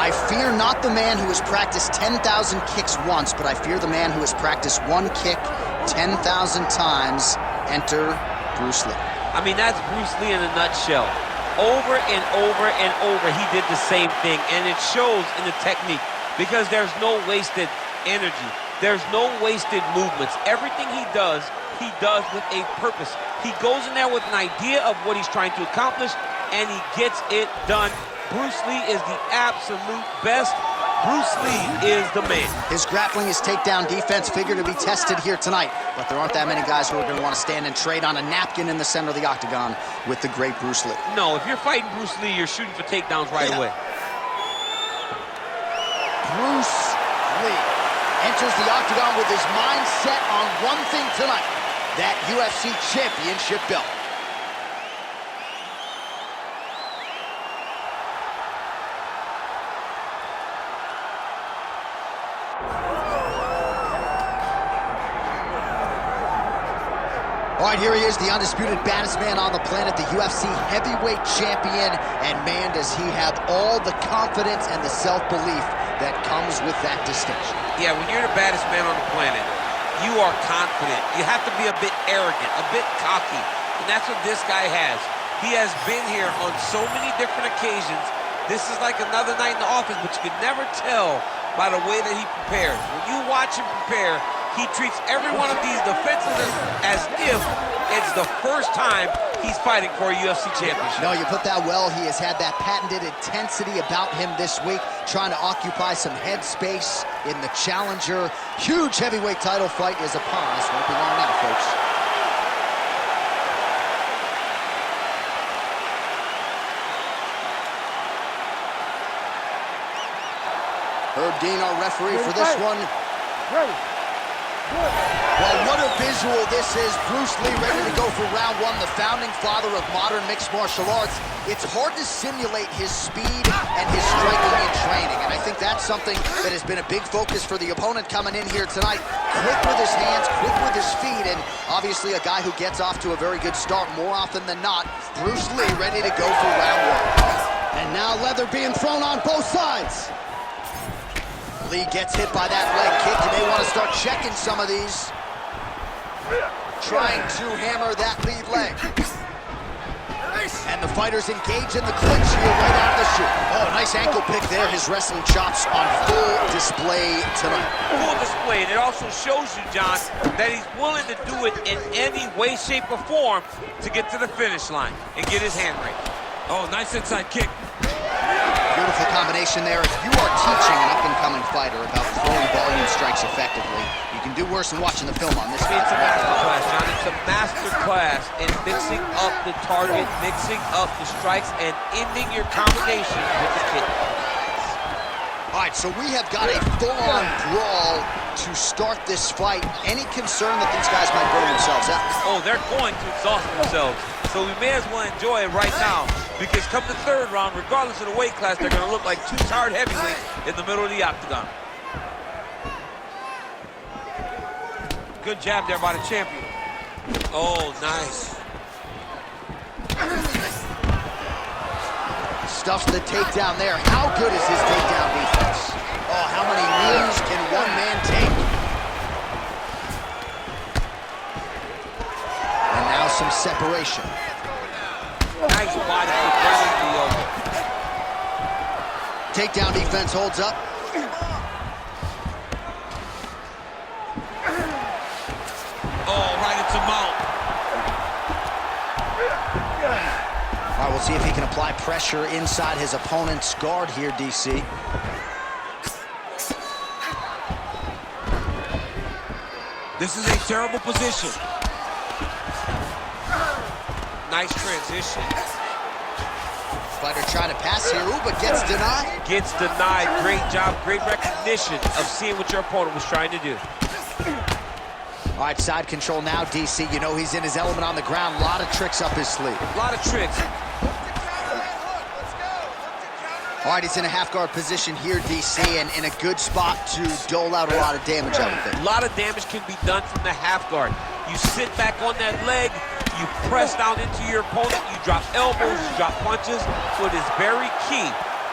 I fear not the man who has practiced 10,000 kicks once, but I fear the man who has practiced one kick 10,000 times. Enter Bruce Lee. I mean, that's Bruce Lee in a nutshell. Over and over and over, he did the same thing, and it shows in the technique because there's no wasted energy. There's no wasted movements. Everything he does with a purpose. He goes in there with an idea of what he's trying to accomplish, and he gets it done. Bruce Lee is the absolute best. Bruce Lee is the man. His grappling, his takedown defense figure to be tested here tonight, but there aren't that many guys who are going to want to stand and trade on a napkin in the center of the octagon with the great Bruce Lee. No, if you're fighting Bruce Lee, you're shooting for takedowns right away. Bruce Lee enters the octagon with his mind set on one thing tonight, that UFC championship belt. All right, here he is, the undisputed baddest man on the planet, the UFC heavyweight champion, and man, does he have all the confidence and the self-belief that comes with that distinction. Yeah, when you're the baddest man on the planet, you are confident. You have to be a bit arrogant, a bit cocky, and that's what this guy has. He has been here on so many different occasions. This is like another night in the office, but you can never tell by the way that he prepares. When you watch him prepare, he treats every one of these defenses as if it's the first time he's fighting for a UFC championship. No, you put that well. He has had that patented intensity about him this week, trying to occupy some head space in the challenger. Huge heavyweight title fight is upon us. Won't be long now, folks. Herb Dean, our referee for this one. Ready. Well, what a visual this is. Bruce Lee ready to go for round one, the founding father of modern mixed martial arts. It's hard to simulate his speed and his striking in training, and I think that's something that has been a big focus for the opponent coming in here tonight. Quick with his hands, quick with his feet, and obviously a guy who gets off to a very good start more often than not. Bruce Lee ready to go for round one. And now leather being thrown on both sides. Lee gets hit by that leg kick. You may want to start checking some of these. Trying to hammer that lead leg. And the fighters engage in the clinch here right out of the chute. Oh, nice ankle pick there. His wrestling chops on full display tonight. Full display, and it also shows you, John, that he's willing to do it in any way, shape, or form to get to the finish line and get his hand raised. Oh, nice inside kick. Beautiful combination there. If you are teaching an up-and-coming fighter about throwing volume strikes effectively, you can do worse than watching the film on this. It's a master class, John. It's a master class in mixing up the target, mixing up the strikes, and ending your combination with the kick. All right, so we have got a full-on brawl to start this fight. Any concern that these guys might burn themselves out? Oh, they're going to exhaust themselves. So we may as well enjoy it right now, because come the third round, regardless of the weight class, they're going to look like two tired heavyweights in the middle of the octagon. Good jab there by the champion. Oh, nice. Stuffs the takedown there. How good is his takedown defense? Oh, how many knees can one man take? And now some separation. Nice body kick right into the elbow. Takedown defense holds up. Oh, right into mount. All right, we'll see if he can apply pressure inside his opponent's guard here, DC. This is a terrible position. Nice transition. Fighter trying to pass here, ooh, but gets denied. Gets denied. Great job, great recognition of seeing what your opponent was trying to do. All right, side control now, DC. You know he's in his element on the ground. A lot of tricks up his sleeve. A lot of tricks. All right, he's in a half-guard position here, DC, and in a good spot to dole out a lot of damage, I would think. A lot of damage can be done from the half guard. You sit back on that leg, you press down into your opponent, you drop elbows, you drop punches. So it is very key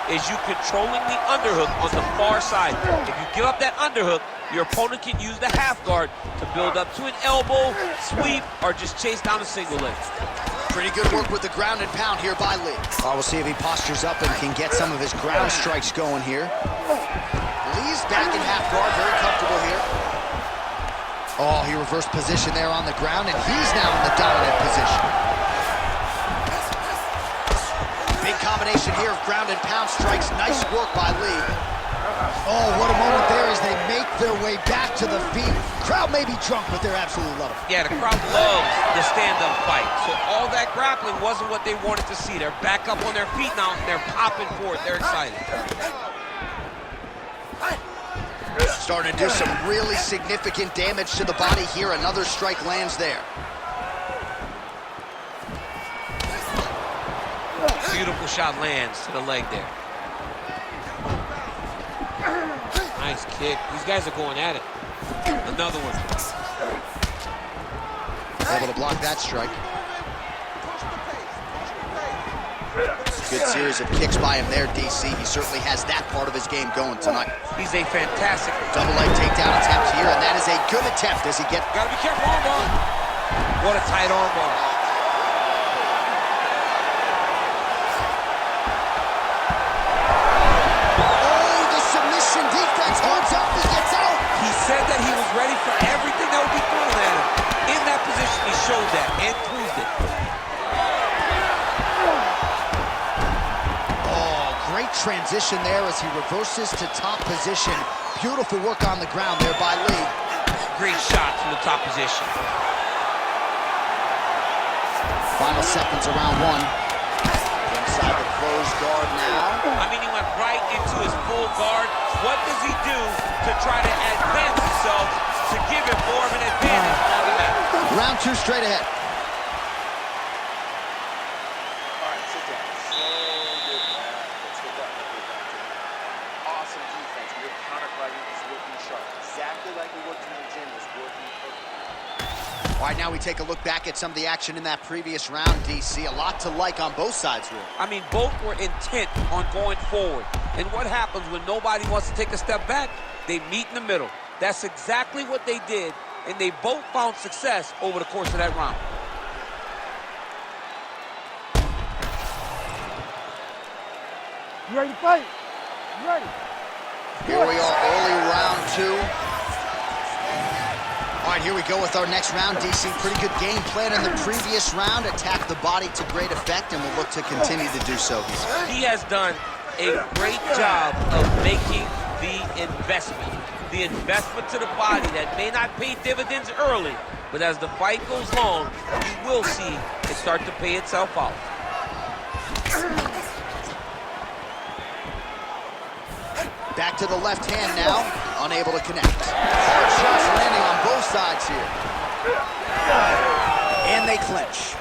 is you controlling the underhook on the far side. If you give up that underhook, your opponent can use the half guard to build up to an elbow, sweep, or just chase down a single leg. Pretty good work with the ground and pound here by Lee. We'll see if he postures up and can get some of his ground strikes going here. Lee's back in half guard, very comfortable here. Oh, he reversed position there on the ground, and he's now in the dominant position. Big combination here of ground and pound strikes. Nice work by Lee. Oh, what a moment there as they make their way back to the feet. Crowd may be drunk, but they're absolutely loving it. Yeah, the crowd loves the stand-up fight. So all that grappling wasn't what they wanted to see. They're back up on their feet now, and they're popping for it. They're excited. Starting to do some really significant damage to the body here. Another strike lands there. Beautiful shot lands to the leg there. Nice kick. These guys are going at it. Another one. Able to block that strike. Good series of kicks by him there, DC. He certainly has that part of his game going tonight. He's a fantastic double leg takedown attempt here, and that is a good attempt as he gets... Gotta be careful, armbar. What a tight armbar. Oh, the submission defense holds up, he gets out. He said that he was ready for everything that would be thrown at him. In that position, he showed that and proved it. Great transition there as he reverses to top position. Beautiful work on the ground there by Lee. Great shot from the top position. Final seconds of round one. Inside the closed guard now. I mean, he went right into his full guard. What does he do to try to advance himself to give him more of an advantage on the mat? Round two straight ahead. All right, now we take a look back at some of the action in that previous round, DC. A lot to like on both sides, really. I mean, both were intent on going forward. And what happens when nobody wants to take a step back? They meet in the middle. That's exactly what they did, and they both found success over the course of that round. You ready to fight? You ready? Here we are, early round two. All right, here we go with our next round, DC. Pretty good game plan in the previous round. Attacked the body to great effect, and will look to continue to do so. He has done a great job of making the investment. The investment to the body that may not pay dividends early, but as the fight goes long, you will see it start to pay itself out. Back to the left hand now, unable to connect. Hard shots landing on both sides here. And they clinch.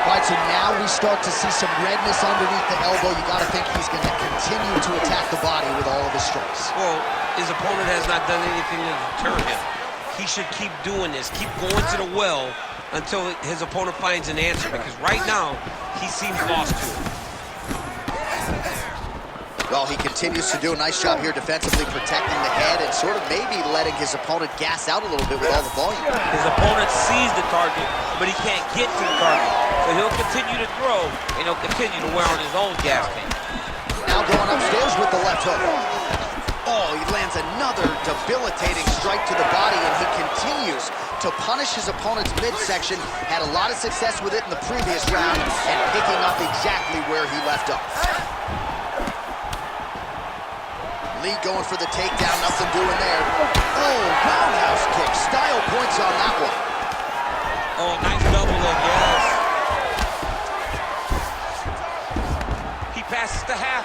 All right, so now we start to see some redness underneath the elbow. You got to think he's going to continue to attack the body with all of his strikes. Well, his opponent has not done anything to deter him. He should keep doing this, keep going to the well until his opponent finds an answer, because right now, he seems lost to it. Well, he continues to do a nice job here defensively, protecting the head and sort of maybe letting his opponent gas out a little bit with all the volume. His opponent sees the target, but he can't get to the target. So he'll continue to throw, and he'll continue to wear on his own gas tank. Now going upstairs with the left hook. Oh, he lands another debilitating strike to the body, and he continues to punish his opponent's midsection. Had a lot of success with it in the previous round, and picking up exactly where he left off. Lee going for the takedown, nothing doing there. Oh, roundhouse kick, style points on that one. Oh, nice double leg, yes. He passes to half.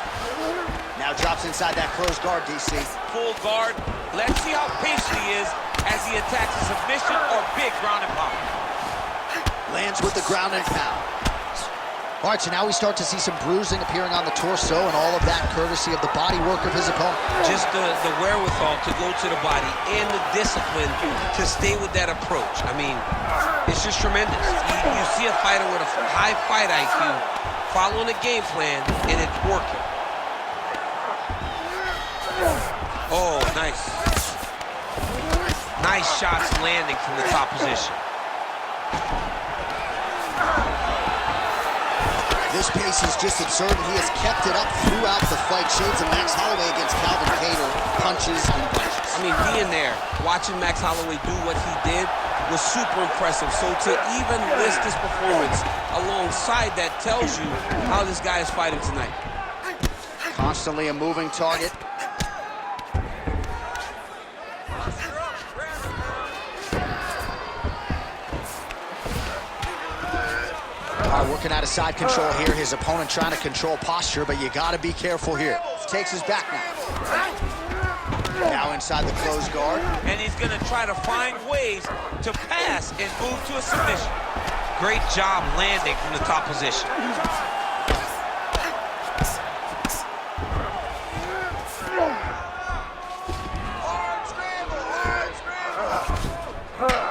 Now drops inside that closed guard, DC. Full guard. Let's see how patient he is as he attacks a submission or big ground and pound. Lands with the ground and pound. All right, so now we start to see some bruising appearing on the torso, and all of that courtesy of the body work of his opponent. Just the wherewithal to go to the body and the discipline to stay with that approach. I mean, it's just tremendous. You see a fighter with a high fight IQ following a game plan, and it's working. Oh, nice. Nice shots landing from the top position. This pace is just absurd, and he has kept it up throughout the fight. Shades of Max Holloway against Calvin Kattar, punches and punches. I mean, being there, watching Max Holloway do what he did was super impressive. So to even list this performance alongside that tells you how this guy is fighting tonight. Constantly a moving target. Working out of side control here. His opponent trying to control posture, but you got to be careful here. Takes his back now. Now inside the closed guard. And he's going to try to find ways to pass and move to a submission. Great job landing from the top position.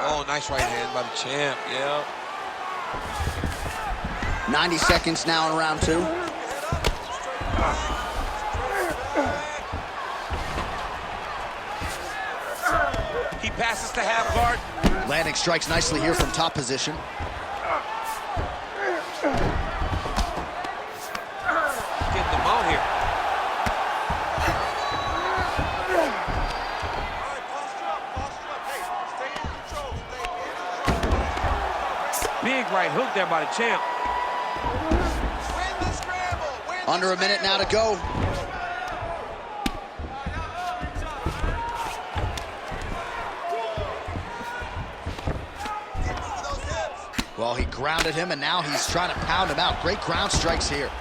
Oh, nice right hand by the champ, yeah. 90 seconds now in round 2. He passes to half guard. Landing strikes nicely here from top position. Getting them out here. Big right hook there by the champ. Under a minute now to go. Well, he grounded him, and now he's trying to pound him out. Great ground strikes here.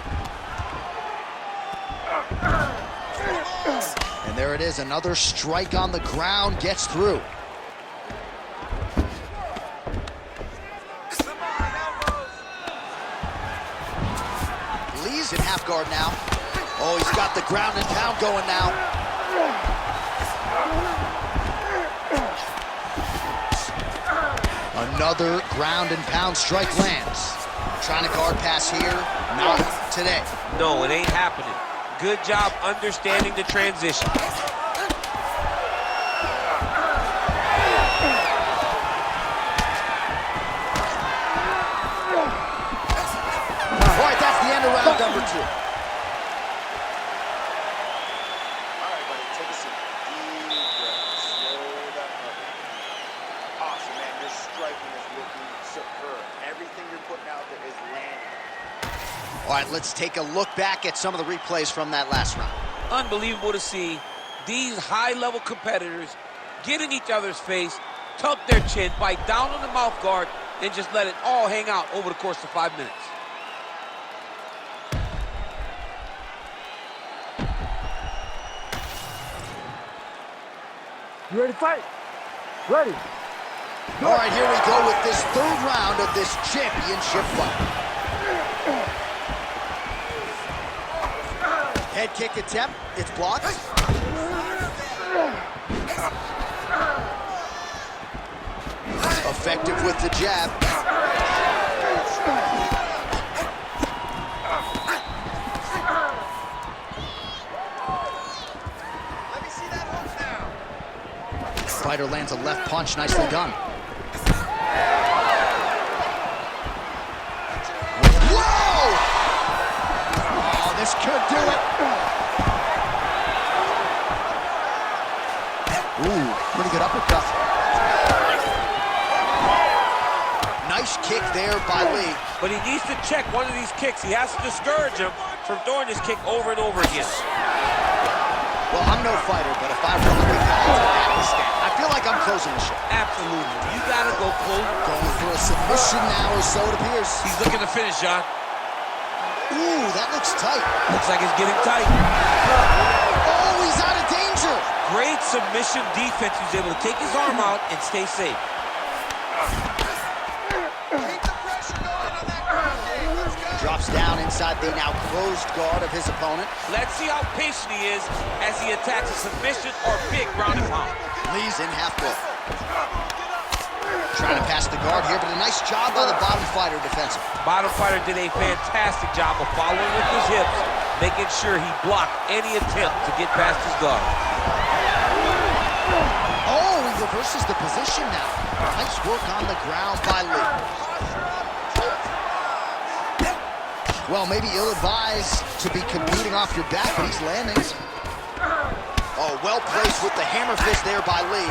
And there it is, another strike on the ground, gets through. Lee's in half guard now. Oh, he's got the ground and pound going now. Another ground and pound strike lands. Trying to guard pass here. Not today. No, it ain't happening. Good job understanding the transition. All right, that's the end of round number 2. All right, buddy, take a seat. Deep breath. Slow that up. Awesome, man. Your striking is looking superb. Everything you're putting out there is landing. All right, let's take a look back at some of the replays from that last round. Unbelievable to see these high-level competitors get in each other's face, tuck their chin, bite down on the mouth guard, and just let it all hang out over the course of 5 minutes. You ready to fight? Ready. All right, here we go with this 3rd round of this championship fight. Head kick attempt, it's blocked. Effective with the jab. Let me see that hook now. Fighter lands a left punch, nicely done. Whoa! Oh, this could do it. Ooh, pretty good uppercut. Nice kick there by Lee. But he needs to check one of these kicks. He has to discourage him from throwing this kick over and over again. Well, I'm no fighter, but if I were to that extent, I feel like I'm closing the show. Absolutely. You gotta go close. Going for a submission now, or so it appears. He's looking to finish, John. Ooh, that looks tight. Looks like it's getting tight. Oh, he's out of danger. Great submission defense. He was able to take his arm out and stay safe. Keep the pressure going on that ground game. Let's go. Drops drops down inside the now closed guard of his opponent. Let's see how patient he is as he attacks a submission or big ground and pound. Lee's in half guard. Trying to pass the guard here, but a nice job by the bottom fighter defensively. Bottom fighter did a fantastic job of following with his hips, making sure he blocked any attempt to get past his guard. Oh, he reverses the position now. Nice work on the ground by Lee. Well, maybe ill-advised to be competing off your back, but he's landing. Oh, well placed with the hammer fist there by Lee.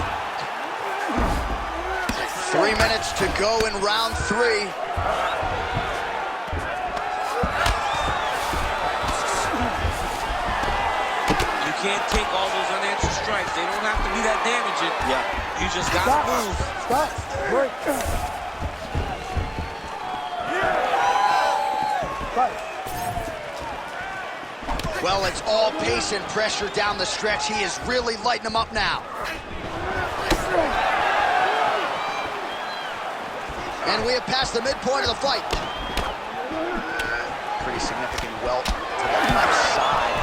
3 minutes to go in round 3. You can't take all those unanswered strikes. They don't have to be that damaging. Yeah. You just gotta move. Stop. Break. Fight. Well, it's all pace and pressure down the stretch. He is really lighting them up now. And we have passed the midpoint of the fight. Pretty significant welt to the left side.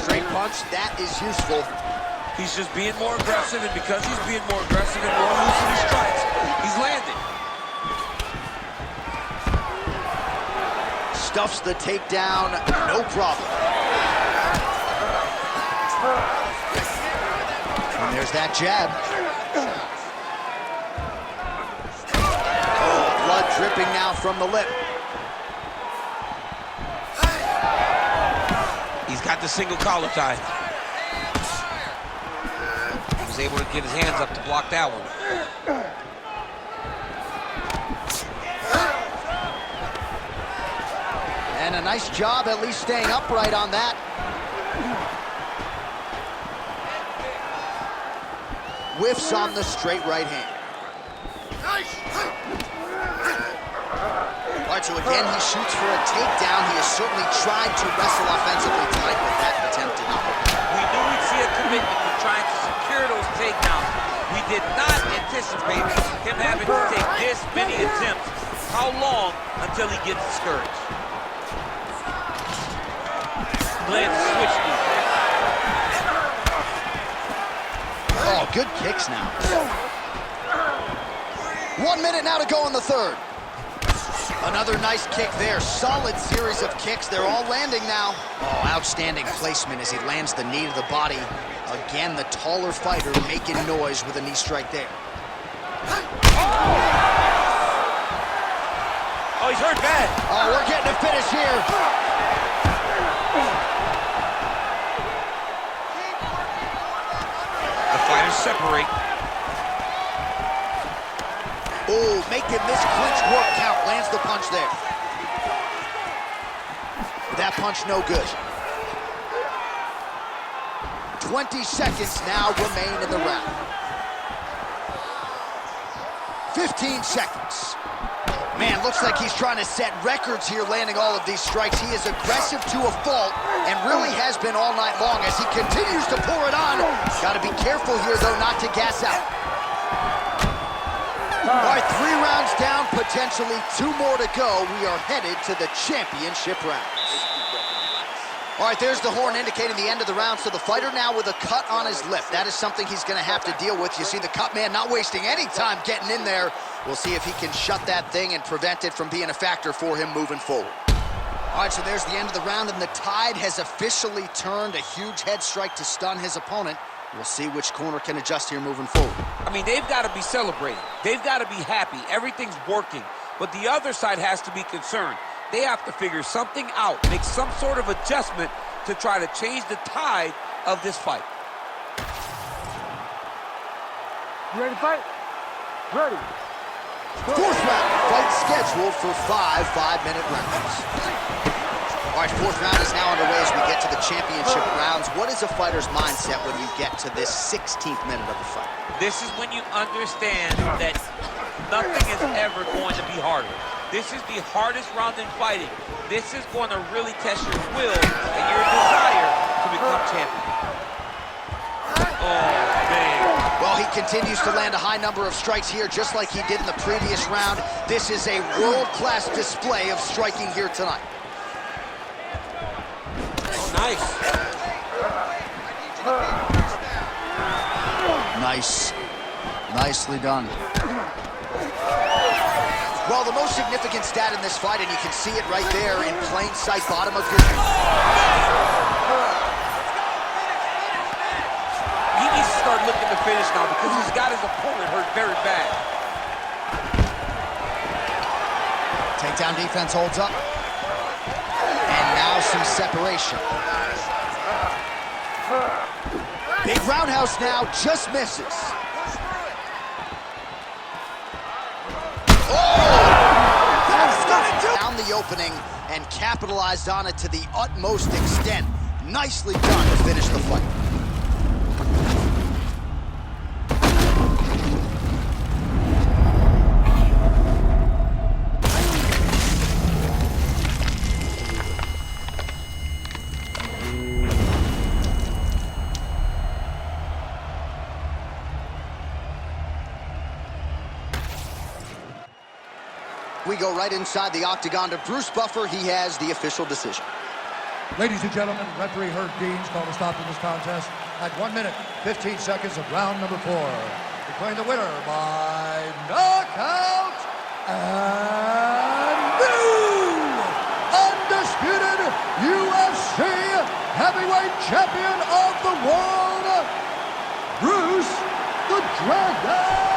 Straight punch, that is useful. He's just being more aggressive, and because he's being more aggressive and more loose in his strikes, he's landing. Stuffs the takedown, no problem. And there's that jab. Oh, blood dripping now from the lip. He's got the single collar tie. He was able to get his hands up to block that one. And a nice job at least staying upright on that. Whiffs on the straight right hand. All right, so again, he shoots for a takedown. He has certainly tried to wrestle offensively tonight, but that attempt did not work. We knew we'd see a commitment to trying to secure those takedowns. We did not anticipate him having to take this many attempts. How long until he gets discouraged? Glad to switch me. Oh, good kicks now. 1 minute now to go in the third. Another nice kick there. Solid series of kicks. They're all landing now. Oh, outstanding placement as he lands the knee to the body. Again, the taller fighter making noise with a knee strike there. Oh, he's hurt bad. Oh, we're getting a finish here. The fighters separate. Oh, making this clinch work count. Lands the punch there. That punch no good. 20 seconds now remain in the round. 15 seconds. Man, looks like he's trying to set records here, landing all of these strikes. He is aggressive to a fault and really has been all night long as he continues to pour it on. Got to be careful here, though, not to gas out. All right, 3 rounds down, potentially 2 more to go. We are headed to the championship rounds. All right, there's the horn indicating the end of the round. So the fighter now with a cut on his lip. That is something he's going to have to deal with. You see the cut man not wasting any time getting in there. We'll see if he can shut that thing and prevent it from being a factor for him moving forward. All right, so there's the end of the round, and the tide has officially turned. A huge head strike to stun his opponent. We'll see which corner can adjust here moving forward. I mean, they've got to be celebrating. They've got to be happy. Everything's working. But the other side has to be concerned. They have to figure something out, make some sort of adjustment to try to change the tide of this fight. You ready to fight? Ready. Fourth round, fight scheduled for 5 5-minute rounds. All right, fourth round is now underway as we get to the championship rounds. What is a fighter's mindset when you get to this 16th minute of the fight? This is when you understand that nothing is ever going to be harder. This is the hardest round in fighting. This is going to really test your will and your desire to become champion. Oh, man. Well, he continues to land a high number of strikes here, just like he did in the previous round. This is a world-class display of striking here tonight. Oh, nice. Nice. Nicely done. Well, the most significant stat in this fight, and you can see it right there in plain sight, bottom of your... He needs to start looking to finish now because he's got his opponent hurt very bad. Takedown defense holds up. And now some separation. Big roundhouse now, just misses. Down the opening and capitalized on it to the utmost extent. Nicely done to finish the fight. We go right inside the octagon to Bruce Buffer. He has the official decision. Ladies and gentlemen, referee Herb Dean's called a stop to this contest at 1 minute, 15 seconds of round number 4. Declaring the winner by knockout and new undisputed UFC heavyweight champion of the world, Bruce the Dragon